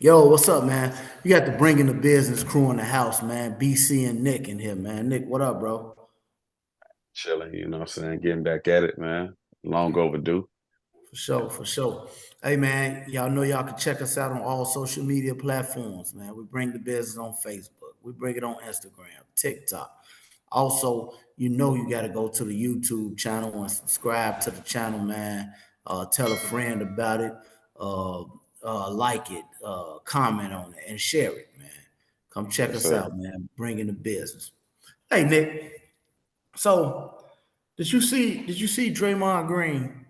Yo, what's up, man? You got the bringing the business crew in the house, man. BC and Nick in here, man. Nick, what up, bro? Chilling, you know what I'm saying? Getting back at it, man. Long overdue. For sure, for sure. Hey, man, y'all know y'all can check us out on all social media platforms, man. We bring the business on Facebook. We bring it on Instagram, TikTok. Also, you got to go to the YouTube channel and subscribe to the channel, man. Tell a friend about it. Uh, like it, comment on it, and share it, man. Come check Yes, us sir. out, man. Bringing the business. Hey, Nick. So, did you see Draymond Green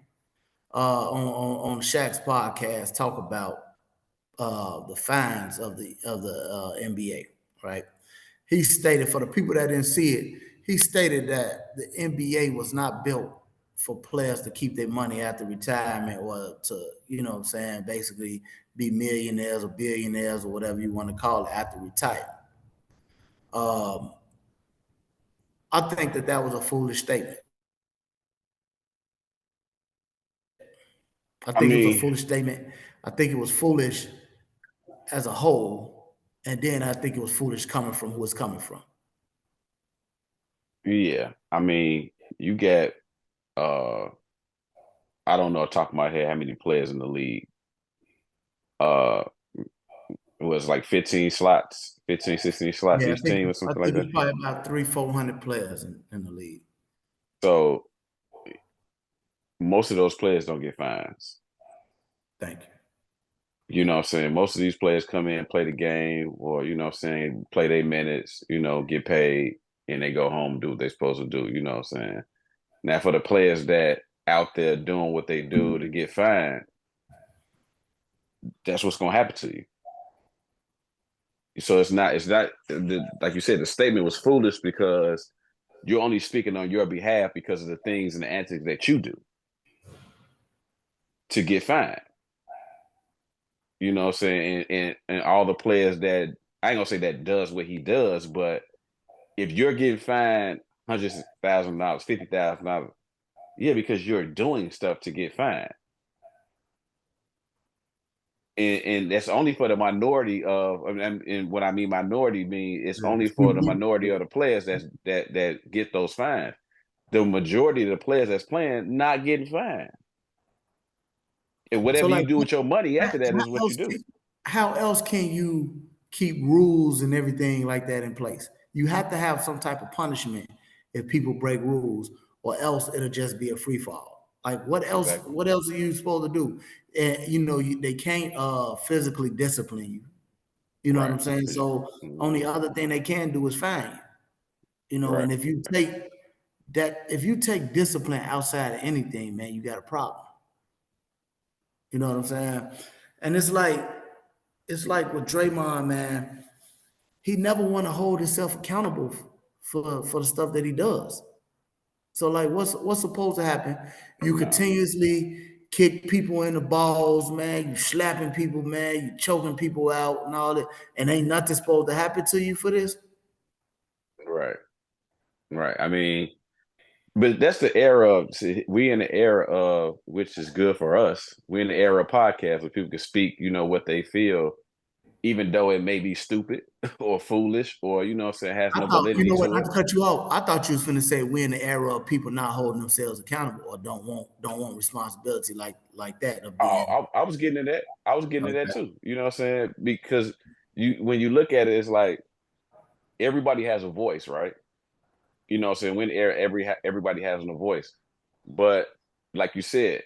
on Shaq's podcast talk about the fines of the NBA, right? He stated, for the people that didn't see it, he stated that the NBA was not built for players to keep their money after retirement or to, what I'm saying, basically be millionaires or billionaires or whatever you want to call it after retirement. Um, I think that was a foolish statement. I I think it was a mean, foolish statement. I think it was foolish as a whole, and then I think it was foolish coming from who it's coming from. yeah. I mean, you get uh I don't know top of my head how many players in the league. Uh it was like 15 slots, 15, 16 slots Yeah, each team or something I like think that. it's probably about 300, 400 players in the league. So most of those players don't get fines. Thank you. You know what I'm saying? Most of these players come in, play the game, or you know what I'm saying, play their minutes, get paid, and they go home, do what they're supposed to do, you know what I'm saying? Now, for the players that out there doing what they do to get fined, that's what's going to happen to you. So it's not like you said, the statement was foolish because you're only speaking on your behalf because of the things and the antics that you do to get fined. You know what I'm saying? And all the players that I ain't gonna say that does what he does, but if you're getting fined $100,000, $50,000, yeah, because you're doing stuff to get fined. And that's only for the minority of and what I mean minority mean it's only for the minority of the players that get those fines. The majority of the players that's playing not getting fined. And So, whatever you like, do with your money how after that is how what you else do. can, how else can you keep rules and everything like that in place? You have to have some type of punishment if people break rules, or else it'll just be a free fall. Like, what else? Exactly. What else are you supposed to do? And they can't physically discipline you. You know what Right. I'm saying? So, only Mhm. other thing they can do is fine you. Right. And if you take discipline outside of anything, man, you got a problem. You know what I'm saying? And it's like with Draymond, man, he never want to hold himself accountable for the stuff that he does. So, like, what's supposed to happen? You No. continuously kick people in the balls, man. You slapping people, man. You choking people out and all that, and ain't nothing supposed to happen to you for this. Right. Right. I mean, but that's the era of see, we in the era of which is good for us. We're in the era of podcasts where people can speak, what they feel, even though it may be stupid or foolish or what I'm saying has I no thought, you validity know what, to not it. to cut you off. I thought you was finna say we're in the era of people not holding themselves accountable or don't want responsibility like that of being I was getting to that. I was getting to that okay. too. You know what I'm saying? Because you when you look at it, it's like everybody has a voice, right? You know what I'm saying? When everybody has a voice. But like you said,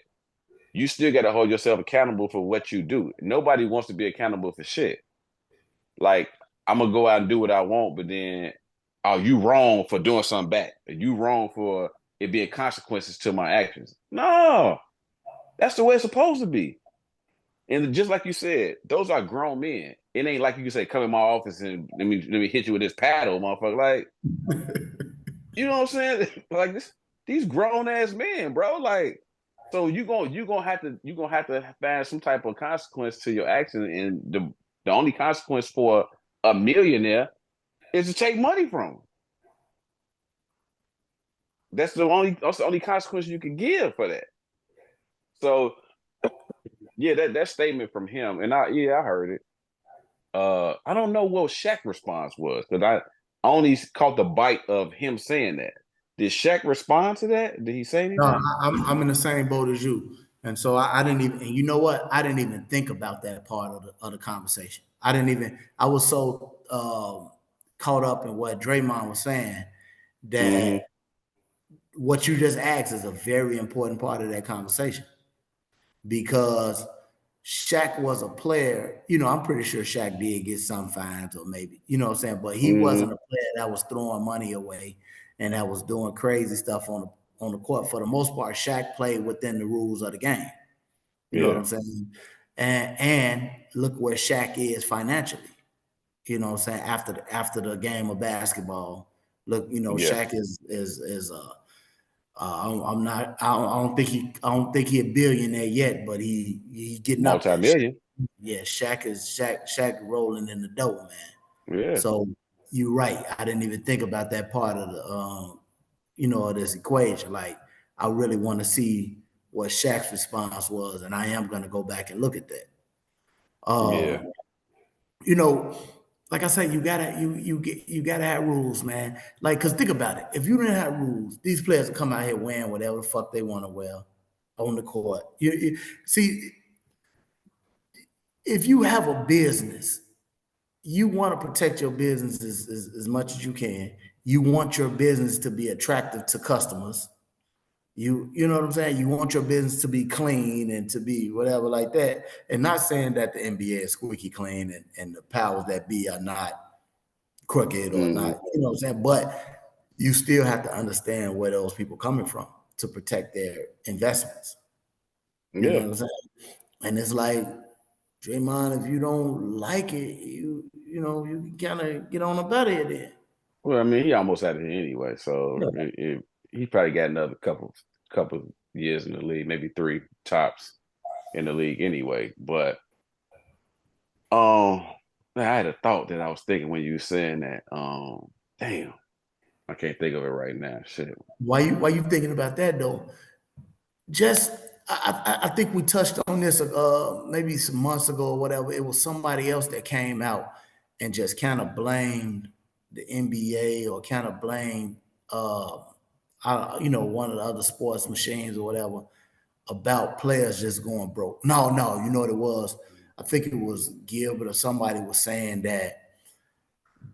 you still got to hold yourself accountable for what you do. Nobody wants to be accountable for shit. Like I'm gonna go out and do what I want, but then, oh, you wrong for doing something back. You wrong for it being consequences to my actions. No, that's the way it's supposed to be. And just like you said, those are grown men. It ain't like you can say, "Come in my office and let me hit you with this paddle, motherfucker." Like, you know what I'm saying? Like these grown ass men, bro. Like, so you gonna have to find some type of consequence to your action, and the only consequence for a millionaire is to take money from them. That's the only consequence you can give for that. So yeah, that statement from him, and I heard it. I don't know what Shaq's response was because I only caught the bite of him saying that. Did Shaq respond to that? Did he say No, anything? I'm in the same boat as you, and so I didn't even. And you know what? I didn't even think about that part of the conversation. I didn't even. I was so caught up in what Draymond was saying Mm-hmm. that what you just asked is a very important part of that conversation because Shaq was a player. You know, I'm pretty sure Shaq did get some fines or maybe, you know what I'm saying? But he Mm-hmm. wasn't a player that was throwing money away and that was doing crazy stuff on the court. For the most part, Shaq played within the rules of the game. You know what Yeah. I'm saying? And look where Shaq is financially. You know what I'm saying? After the game of basketball, look, you know, Yeah. Shaq is I'm not. I don't think he a billionaire yet, but he getting up there. Multi-million. Yeah, Shaq rolling in the dough, man. Yeah. So you're right. I didn't even think about that part of the you know, of this equation. Like I really want to see what Shaq's response was, and I am gonna go back and look at that. Yeah. You know, like I said, you gotta have rules, man. Like, cause think about it. If you didn't have rules, these players would come out here wearing whatever the fuck they want to wear on the court. See, if you have a business, you want to protect your business as much as you can. You want your business to be attractive to customers. You know what I'm saying? You want your business to be clean and to be whatever like that. And not saying that the NBA is squeaky clean and the powers that be are not crooked or Mm-hmm. not, you know what I'm saying? But you still have to understand where those people coming from to protect their investments. You know Yeah. what I'm saying? And it's like, Draymond, if you don't like it, you know, you kind of get on up out of here then. Well, I mean, he almost had it anyway, so Yeah. he probably got another couple years in the league, maybe three tops in the league anyway. But um, I had a thought that I was thinking when you were saying that. Damn, I can't think of it right now. Shit. Why you thinking about that though? Just I think we touched on this maybe some months ago or whatever. It was somebody else that came out and just kind of blamed the NBA or kind of blamed you know, one of the other sports machines or whatever about players just going broke. No, you know what it was? I think it was Gilbert or somebody was saying that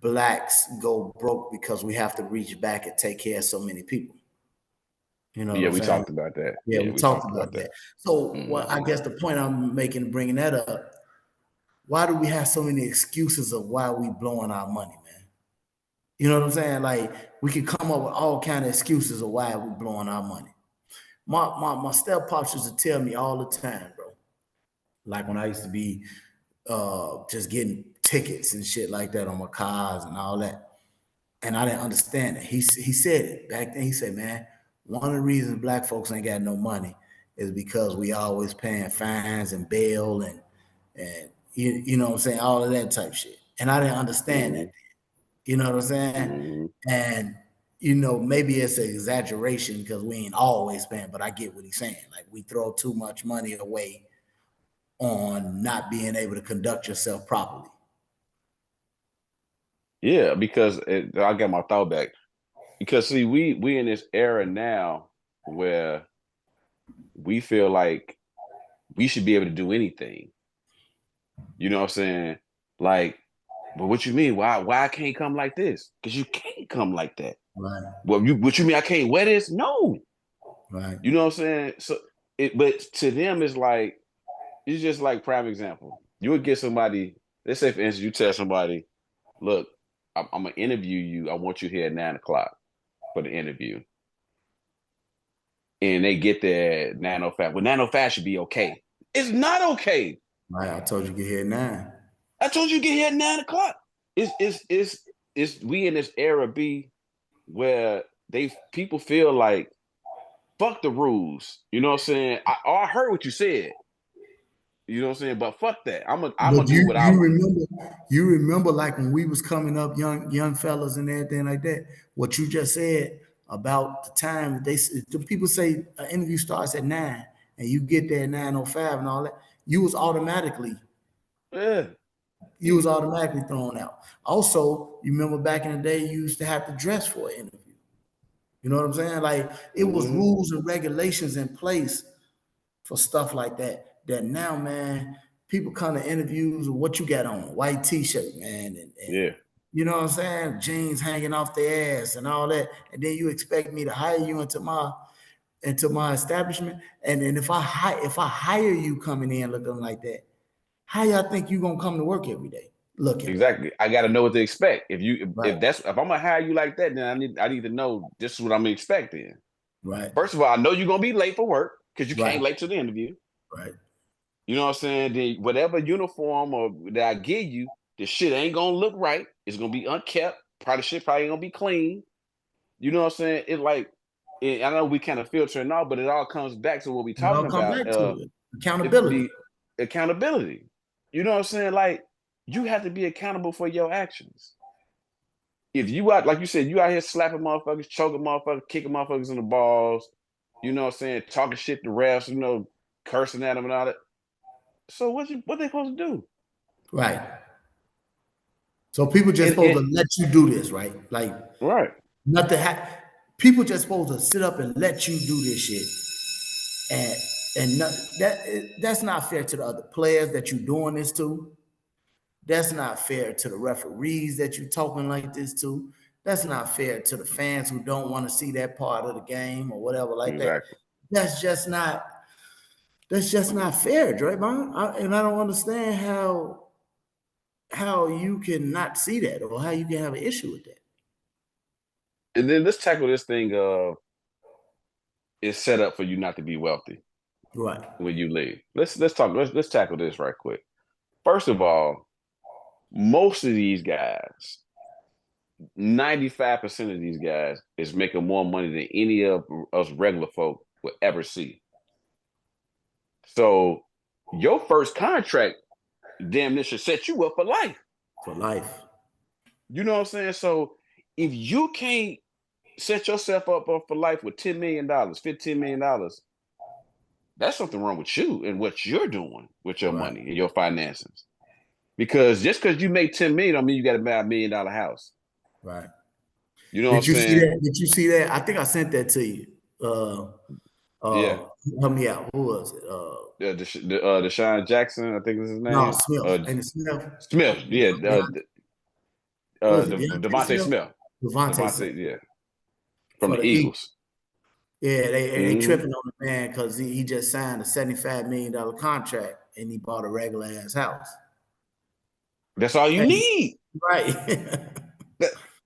blacks go broke because we have to reach back and take care of so many people. You know what Yeah, I'm we saying? talked about that. Yeah, Yeah, we we talked talked about about that. that. So, well, I Hmm. guess the point I'm making, bringing that up, why do we have so many excuses of why we blowing our money, man? You know what I'm saying? Like we could come up with all kind of excuses of why we blowing our money. My step pops used to tell me all the time, bro. Like when I used to be just getting tickets and shit like that on my cars and all that. And I didn't understand it. He said it back then. He said, "Man, one of the reasons black folks ain't got no money is because we always paying fines and bail and you know what I'm saying, all of that type shit." And I didn't understand that. Hmm. You know what I'm saying? Hmm. And you know, maybe it's an exaggeration because we ain't always paying, but I get what he's saying. Like we throw too much money away on not being able to conduct yourself properly. Yeah, because I got my thought back. Because see, we in this era now where we feel like we should be able to do anything. You know what I'm saying? Like, but what you mean? Why I can't come like this? Because you can't come like that. Right, Well, what you mean I can't wear this? No. right. You know what I'm saying? So but to them it's just like prime example. You would get somebody, let's say for instance, you tell somebody, look, I'm gonna interview you. I want you here at 9 o'clock for the interview. And they get there at 9:05. Well, 9:05 should be okay. It's not okay. Right. I told you get here now. I told you to get here at 9 o'clock. It's we in this era B where they people feel like fuck the rules. You know what I'm saying? I heard what you said. You know what I'm saying? But fuck that. I'm But gonna do what I you remember like when we was coming up, young fellas and everything like that. What you just said about the time the people say an interview starts at 9 and you get there at 9:05 and all that. You was automatically, yeah. You was automatically thrown out. Also, you remember back in the day, you used to have to dress for an interview. You know what I'm saying? Like it was rules and regulations in place for stuff like that. That now, man, people come to interviews with what you got on, white t-shirt, man, and you know what I'm saying, jeans hanging off their ass and all that, and then you expect me to hire you into my establishment, and then if I hire you coming in looking like that, how y'all think you gonna come to work every day looking? Exactly. I got to know what to expect. Right. If I'm gonna hire you like that, then I need to know this is what I'm expecting. Right. First of all, I know you're gonna be late for work because you Right. came late to the interview. Right. You know what I'm saying? Then whatever uniform or that I give you, the shit ain't gonna look right. It's gonna be unkept. Shit probably ain't gonna be clean. You know what I'm saying? It's like I know we kind of filter and all, but it all comes back to what we're It all talking come about. back to it. Accountability. The accountability. You know what I'm saying? Like you have to be accountable for your actions. If you out, like you said, you out here slapping motherfuckers, choking motherfuckers, kicking motherfuckers in the balls, you know what I'm saying, talking shit to refs, you know, cursing at them and all that. So what they supposed to do? Right. So people just supposed to let you do this, right? Like right. Nothing. People just supposed to sit up and let you do this shit, and that's not fair to the other players that you're doing this to. That's not fair to the referees that you're talking like this to. That's not fair to the fans who don't want to see that part of the game or whatever like exactly. that. That's just not fair, Draymond. And I don't understand how you can not see that or how you can have an issue with that. And then let's tackle this thing of it's set up for you not to be wealthy. Right. When you leave. Let's tackle this right quick. First of all, most of these guys, 95% of these guys is making more money than any of us regular folk will ever see. So your first contract damn near should set you up for life. For life. You know what I'm saying? So if you can't set yourself up for life with $10 million, $15 million, that's something wrong with you and what you're doing with your money and your finances. Because just because you make 10 million don't mean you got to buy $1 million house. Right. You know what I'm saying? Did you see that? I think I sent that to you. Yeah. Help me out. Who was it? Deshaun Jackson, I think was his name. No, Smith. And Smith. Smith, yeah. Devontae Smith. Devontae, yeah. From the Eagles. Yeah, they tripping on the man because he just signed a $75 million contract and he bought a regular ass house. That's all you need. Right.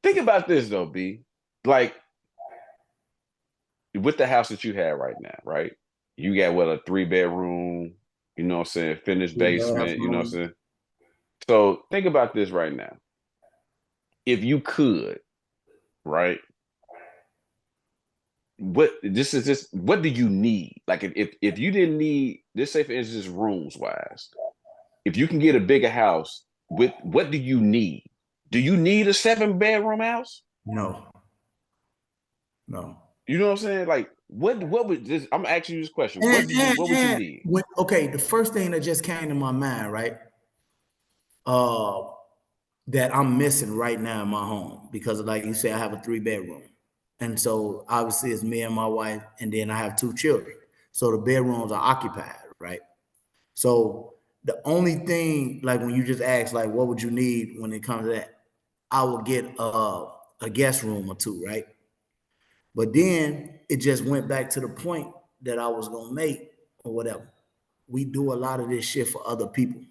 Think about this though, B. Like with the house that you have right now, right? You got a 3-bedroom, you know what I'm saying, finished basement, you know what I'm saying? So think about this right now. If you could, right? What do you need? Like if you didn't need this, say for instance, rooms wise, if you can get a bigger house, what do you need? Do you need a 7-bedroom house? No. You know what I'm saying? Like what would this? I'm asking you this question. What would you need? The first thing that just came to my mind, right? That I'm missing right now in my home because, like you said, I have a 3-bedroom. And so obviously it's me and my wife, and then I have 2 children. So the bedrooms are occupied, right? So the only thing, like when you just ask, like, what would you need when it comes to that? I would get a guest room or 2, right? But then it just went back to the point that I was gonna make or whatever. We do a lot of this shit for other people.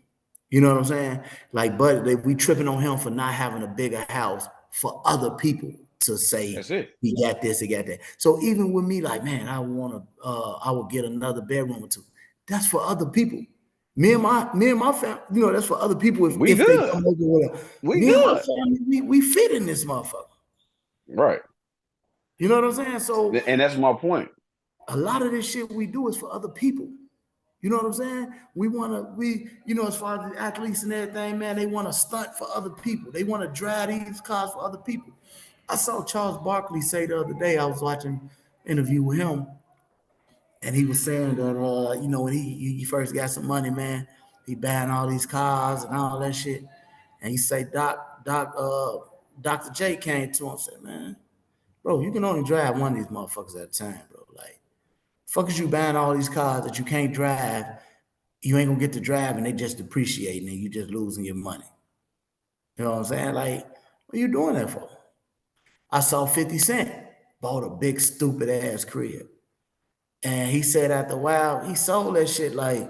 You know what I'm saying? Like, but we tripping on him for not having a bigger house for other people to say that's it. He got this, he got that. So even with me, like, man, I would get another bedroom or 2. That's for other people. Me and my family, you know, that's for other people if they come over with me and my family, we fit in this motherfucker. Right. You know what I'm saying? So, and that's my point. A lot of this shit we do is for other people. You know what I'm saying? You know, as far as the athletes and everything, man, they want to stunt for other people. They want to drive these cars for other people. I saw Charles Barkley say the other day, I was watching an interview with him, and he was saying that, you know, when he first got some money, man, he buying all these cars and all that shit. And he say, Dr. J came to him and said, man, bro, you can only drive one of these motherfuckers at a time, bro. Like, fuck is you buying all these cars that you can't drive, you ain't gonna get to drive and they just depreciating and you just losing your money. You know what I'm saying? Like, what are you doing that for? I saw 50 Cent bought a big stupid ass crib. And he said after a while, he sold that shit like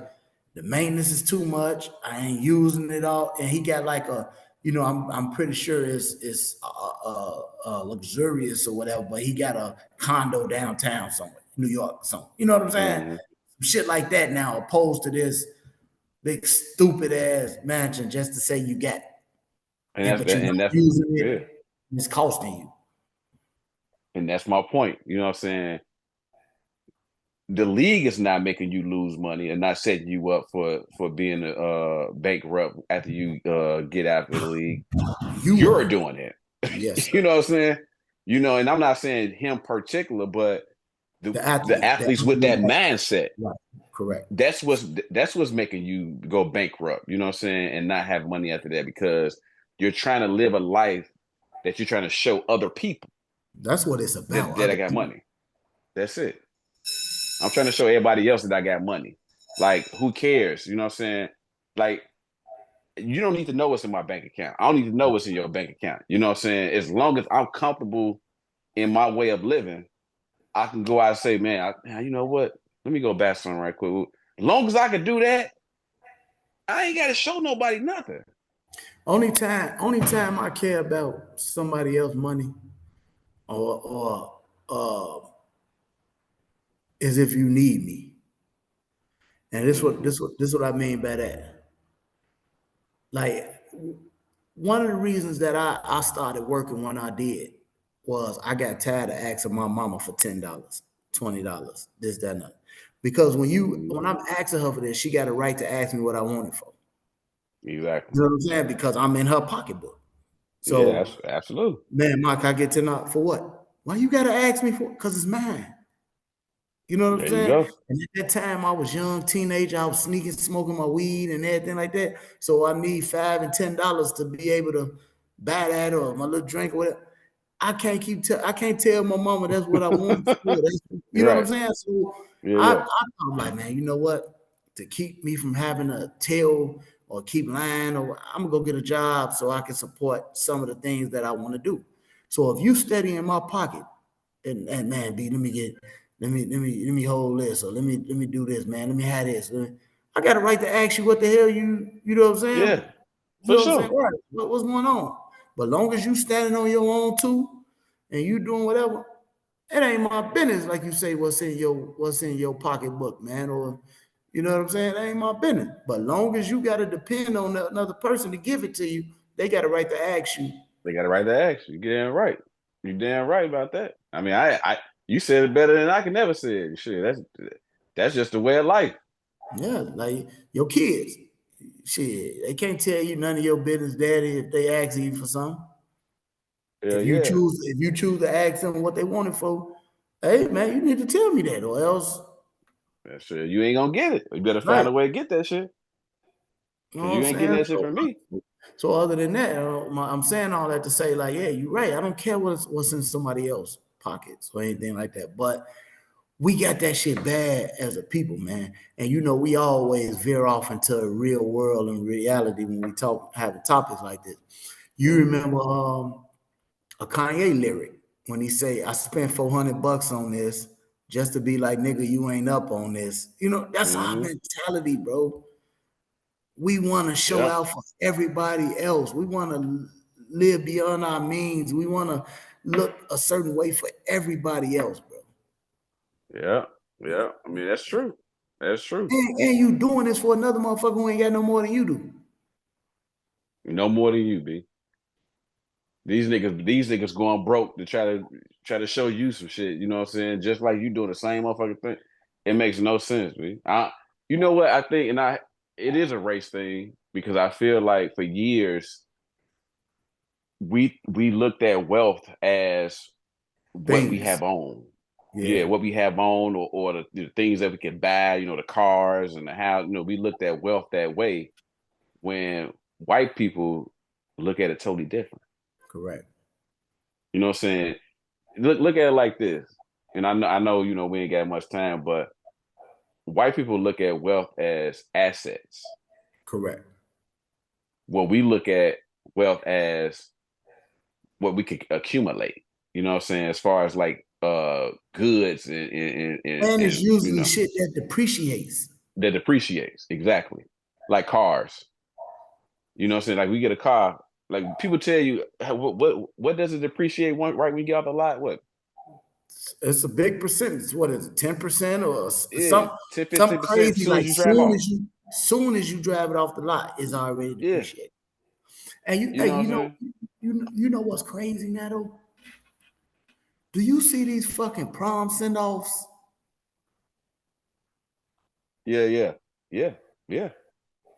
the maintenance is too much. I ain't using it all. And he got like a, I'm pretty sure it's luxurious or whatever, but he got a condo downtown somewhere, New York, somewhere. You know what I'm saying? Mm-hmm. Shit like that now, opposed to this big stupid ass mansion just to say you got it. But you're not using it, yeah. it's costing you. And that's my point. You know what I'm saying? The league is not making you lose money and not setting you up for being a bankrupt after you get out of the league. You're doing it. Yes. You know what I'm saying? And I'm not saying him particular, but the athletes with that mindset. Right. Correct. That's what's making you go bankrupt, you know what I'm saying, and not have money after that because you're trying to live a life that you're trying to show other people. That's what it's about. That I got money. That's it. I'm trying to show everybody else that I got money. Like, who cares? You know what I'm saying? Like, you don't need to know what's in my bank account. I don't need to know what's in your bank account. You know what I'm saying? As long as I'm comfortable in my way of living, I can go out and say, man, you know what? Let me go back something right quick. As long as I can do that, I ain't got to show nobody nothing. Only time I care about somebody else's money or is if you need me. And this what I mean by that. Like, one of the reasons that I started working when I did was I got tired of asking my mama for $10, $20, this, that, and that. Because when I'm asking her for this, she got a right to ask me what I want it for. Exactly. You know what I'm saying? Because I'm in her pocketbook. So, yeah, absolutely. Man, Mike, I get $10 for what? Why you gotta ask me for? Because it's mine. You know what I'm saying? And at that time, I was young, teenager. I was sneaking, smoking my weed and everything like that. So I need $5 and $10 to be able to buy that or my little drink or whatever. I can't tell my mama that's what I want. You know what I'm saying? So I'm like, man, you know what? To keep me from having to tell or keep lying, or I'm gonna go get a job so I can support some of the things that I want to do. So if you steady in my pocket, and man, B, let me hold this, or let me do this, man. Let me have this. I got a right to ask you what the hell you know what I'm saying? Yeah, you know what I'm saying? Right. What's going on? But long as you standing on your own too, and you doing whatever, it ain't my business. Like you say, what's in your pocketbook, man, or you know what I'm saying? It ain't my business. But long as you got to depend on another person to give it to you, they got a right to ask you. They got a right to ask you. You're damn right. You're damn right about that. I mean, you said it better than I can never say it. Shit, that's just the way of life. Yeah, like your kids. Shit, they can't tell you none of your business, daddy, if they ask you for something. If you choose to ask them what they want it for, hey man, you need to tell me that, or else you ain't gonna get it. You better find a way to get that shit. You know You ain't getting that shit from me. So other than that, I'm saying all that to say, like, yeah, you're right. I don't care what's in somebody else's pockets or anything like that. But we got that shit bad as a people, man. And we always veer off into a real world and reality when we have topics like this. You remember a Kanye lyric when he say, I spent $400 on this just to be like, nigga, you ain't up on this. That's our mentality, bro. We want to show out for everybody else. We want to live beyond our means. We want to look a certain way for everybody else, bro. Yeah. I mean, that's true. That's true. And you doing this for another motherfucker who ain't got no more than you do. No more than you, B. These niggas going broke to try to show you some shit. You know what I'm saying? Just like you doing the same motherfucking thing. It makes no sense, B. You know what I think, it is a race thing because I feel like for years we looked at wealth as what we have on. Yeah, what we have on or the things that we can buy, the cars and the house. We looked at wealth that way when white people look at it totally different. Correct. You know what I'm saying? Look at it like this. And I know, you know, we ain't got much time, but white people look at wealth as assets. Correct. Well, we look at wealth as what we could accumulate. You know what I'm saying? As far as like goods And it's and you usually know shit that depreciates. that depreciates. Exactly. Like cars. You know what I'm saying? Like we get a car, like people tell you what does it depreciate right when you get off the lot? What? It's a big percentage. What is it, 10% or Yeah, some 10, 15% as crazy soon as like you drive off. soon as you drive it off the lot, it's already Yeah. depreciated. And You know what I'm saying? you know what's crazy, Nato? Do you see these fucking prom send-offs? Yeah.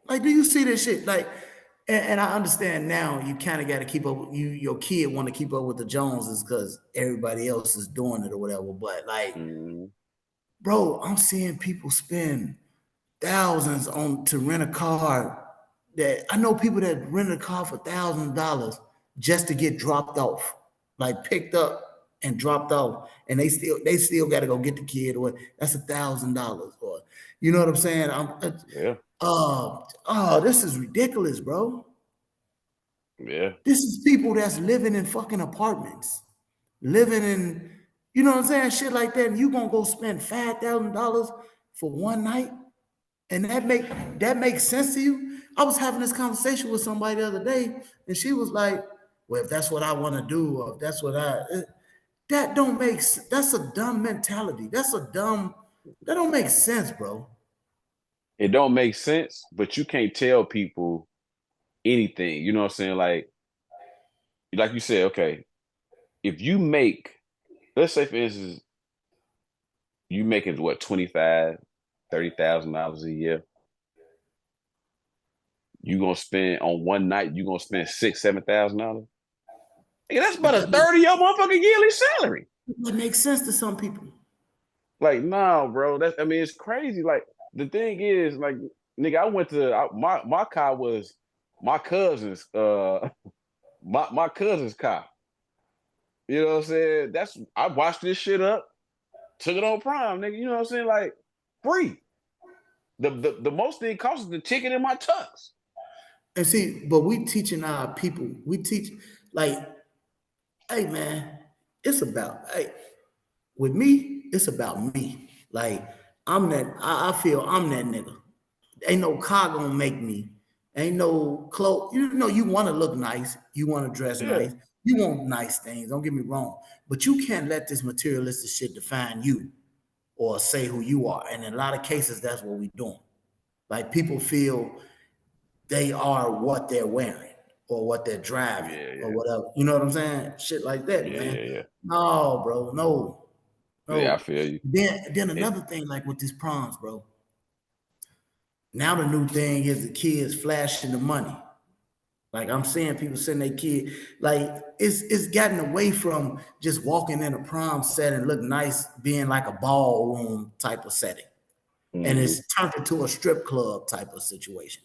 Like, do you see this shit? Like, and I understand now you kind of got to keep up with your kid want to keep up with the Joneses because everybody else is doing it or whatever. But like, Mhm. bro, I'm seeing people spend thousands on to rent a car. That I know people that rent a car for $1,000 just to get dropped off, like picked up and dropped off, and they still got to go get the kid. Or that's $1,000, or you know what I'm saying? Yeah. This is ridiculous, bro. Yeah. This is people that's living in fucking apartments, living in, you know what I'm saying, shit like that. And you gonna go spend $5,000 for one night? And that makes sense to you? I was having this conversation with somebody the other day, and she was like, "Well, if that's what I want to do, or if that's what that don't make that's a dumb mentality. That don't make sense, bro." It don't make sense, but you can't tell people anything. You know what I'm saying? Like you said, okay, if you make, let's say for instance, you making what, 25, $30,000 a year, you gonna spend on one night, you gonna spend $6,000, $7,000. Yeah, that's But about a third of your motherfucking yearly salary. that makes sense to some people. Like, no, bro. I mean, it's crazy. Like, the thing is, like, nigga, my car was my cousin's my cousin's car. You know what I'm saying? I washed this shit up, took it on Prime, nigga. You know what I'm saying? Like, free. The most thing costs is the ticket in my tux. And see, but we teaching our people, we teach like, hey man, it's about hey, with me, it's about me. Like I feel I'm that nigga. Ain't no car gonna make me. Ain't no clothes. You know, you want to look nice, you want to dress Yeah, nice, you want nice things. Don't get me wrong, but you can't let this materialistic shit define you or say who you are. And in a lot of cases, that's what we doing. Like people feel they are what they're wearing or what they're driving or yeah, whatever. You know what I'm saying? Shit like that, man. yeah. No, bro, no, Yeah, I no. feel you. Then It, another thing, like with these proms, bro. Now the new thing is the kids flashing the money. Like I'm seeing people send their kid, like it's gotten away from just walking in a prom setting, look nice, being like a ballroom type of setting. And mhm. it's turned into a strip club type of situation.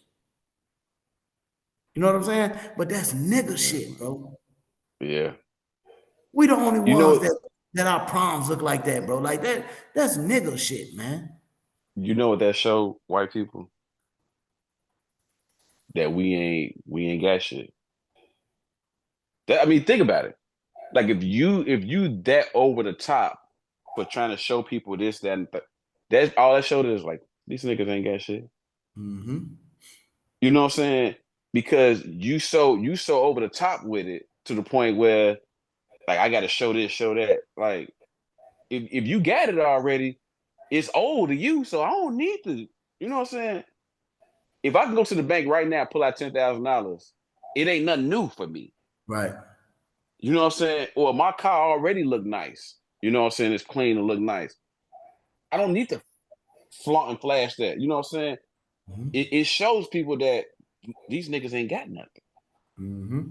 You know what I'm saying? But that's nigga Yeah. shit, bro. Yeah. We the only You ones know, that our proms look like that, bro. Like that's nigga shit, man. you know what that show, white people, that we ain't got shit. I mean, think about it. Like if you that over the top for trying to show people this, that, and that's all that showed is like these niggas ain't got shit. Mm-hmm. You know what I'm saying? Because you so over the top with it to the point where like I gotta show this, show that. Like if you got it already, it's old to you, so I don't need to, you know what I'm saying? If I can go to the bank right now, pull out $10,000, it ain't nothing new for me. Right. You know what I'm saying? Or my car already look nice. You know what I'm saying? It's clean and look nice. I don't need to flaunt and flash that. You know what I'm saying? Mm-hmm. It shows people that these niggas ain't got nothing. Mm-hmm.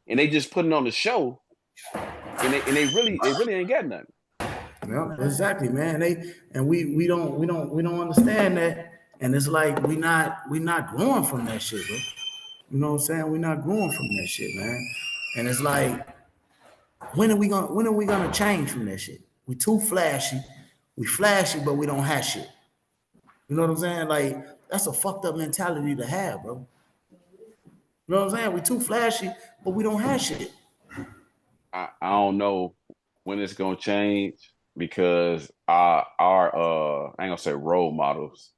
And they just putting on the show and they really ain't got nothing. Yeah, exactly, man. We don't understand that. And it's like we not growing from that shit, bro. You know what I'm saying? We're not growing from that shit, man. And it's like, when are we gonna change from that shit? We too flashy. We flashy, but we don't have shit. You know what I'm saying? Like, that's a fucked up mentality to have, bro. You know what I'm saying? We too flashy, but we don't have shit. I don't know when it's gonna change because our I ain't gonna say role models,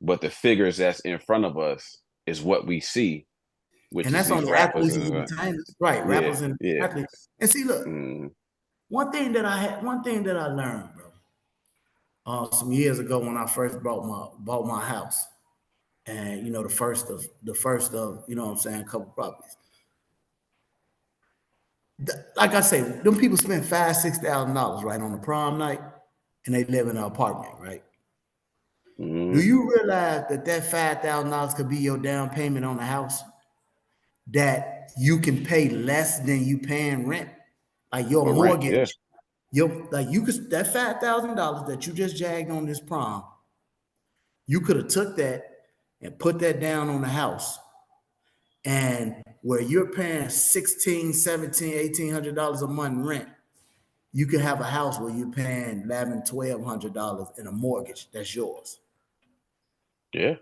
but the figures that's in front of us is what we see, which And is that's these only rappers athletes and and entertainers. Right, yeah, rappers and yeah. athletes. And see, look, Mm, one thing that I learned, bro, some years ago when I first bought my house, and you know, the first of you know what I'm saying, a couple properties. Like I say, them people spend $5,000-$6,000 right on the prom night, and they live in an apartment, right? Do mm, you realize that $5,000 could be your down payment on the house? That you can pay less than you paying rent, like your for rent, yeah, mortgage. Your like you could that $5,000 that you just jagged on this prom, you could have took that and put that down on the house, and where you're paying 16, 17, $1,800 a month rent, you could have a house where you're paying 11, $1,200 in a mortgage that's yours. yeah,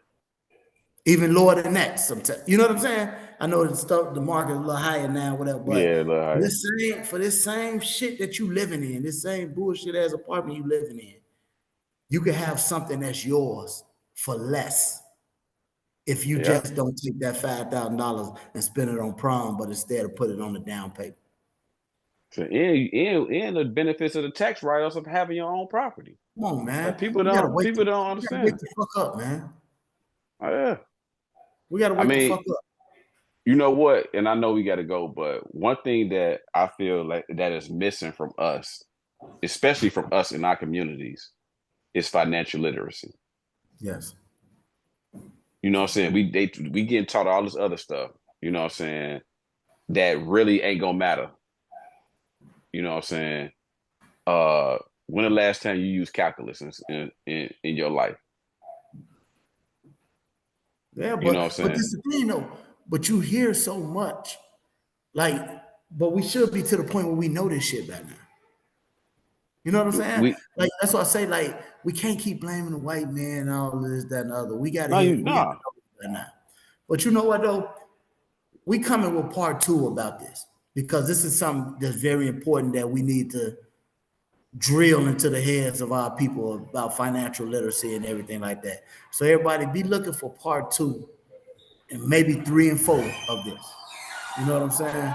Even lower than that sometimes. You know what I'm saying? I know the market is a little higher now, whatever, but yeah. Look, for this same shit that you living in, this same bullshit ass apartment you living in, you could have something that's yours for less if you yeah. just don't take that $5,000 and spend it on prom, but instead of put it on the down payment. So and the benefits of the tax write-offs of having your own property. Come on, Like man. people don't We gotta wake understand. the fuck up, man. Oh, yeah. We gotta I wake the mean, fuck up. you know what? And I know we got to go, but one thing that I feel like that is missing from us, especially from us in our communities, is financial literacy. Yes. You know what I'm saying? We getting taught all this other stuff. You know what I'm saying? That really ain't gonna matter. You know what I'm saying? Uh, when the last time you used calculus in your life? Yeah, You know what I'm but saying? this is the thing though. But you hear so much, like, but we should be to the point where we know this shit by now. You know what I'm saying? We Like that's why I say, like, we can't keep blaming the white man and all this, that, and the other. no, you We gotta nah. know this by now. But you know what though? We coming with part two about this because this is something that's very important that we need to drill into the heads of our people about financial literacy and everything like that. So everybody be looking for part two and maybe 3 and 4 of this. You know what I'm saying?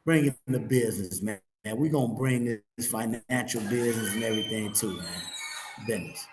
Bring it in the business, man. We're gonna bring this financial business and everything too, man. Business.